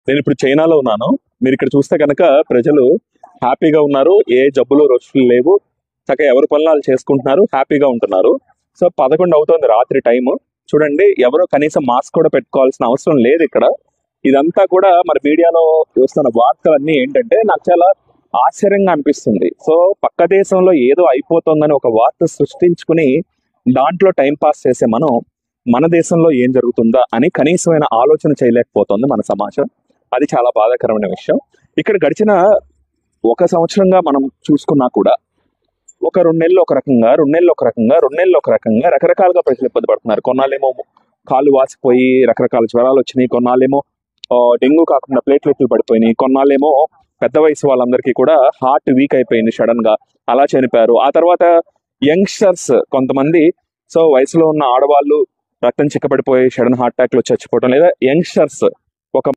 నేను ఇప్పుడు చైనాలో ఉన్నాను. మీరు ఇక్కడ చూస్తే కనుక ప్రజలు హ్యాపీగా ఉన్నారు, ఏ జబ్బులు రొచ్చులు లేవు, చక్కగా ఎవరి పనులు వాళ్ళు చేసుకుంటున్నారు, హ్యాపీగా ఉంటున్నారు. సో 11 అవుతోంది రాత్రి టైము. చూడండి, ఎవరో కనీసం మాస్క్ కూడా పెట్టుకోవాల్సిన అవసరం లేదు ఇక్కడ. ఇదంతా కూడా మరి మీడియాలో చూస్తున్న వార్తలన్నీ ఏంటంటే నాకు చాలా ఆశ్చర్యంగా అనిపిస్తుంది. సో పక్క దేశంలో ఏదో అయిపోతుందని ఒక వార్త సృష్టించుకుని దాంట్లో టైం పాస్ చేసే మనం మన దేశంలో ఏం జరుగుతుందా అని కనీసమైన ఆలోచన చేయలేకపోతుంది మన సమాజం. అది చాలా బాధాకరమైన విషయం. ఇక్కడ గడిచిన 1 సంవత్సరంగా మనం చూసుకున్నా కూడా ఒక 2 నెలలు ఒక రకంగా, 2 నెలలు ఒక రకంగా, 2 నెలలు ఒక రకంగా రకరకాలుగా ప్రజలు ఇబ్బంది పడుతున్నారు. కొన్నాళ్ళేమో కాళ్ళు వాసిపోయి రకరకాల జ్వరాలు వచ్చినాయి, కొన్నాళ్ళేమో డెంగ్యూ కాకుండా ప్లేట్లెట్లు పడిపోయినాయి, కొన్నాళ్ళేమో పెద్ద వయసు వాళ్ళందరికీ కూడా హార్ట్ వీక్ అయిపోయింది, సడన్ గా అలా చనిపోయారు. ఆ తర్వాత యంగ్స్టర్స్ కొంతమంది, సో వయసులో ఉన్న ఆడవాళ్ళు రక్తం చిక్కబడిపోయి సడన్ హార్ట్ అటాక్లు చచ్చిపోవడం, లేదా యంగ్స్టర్స్ ఒక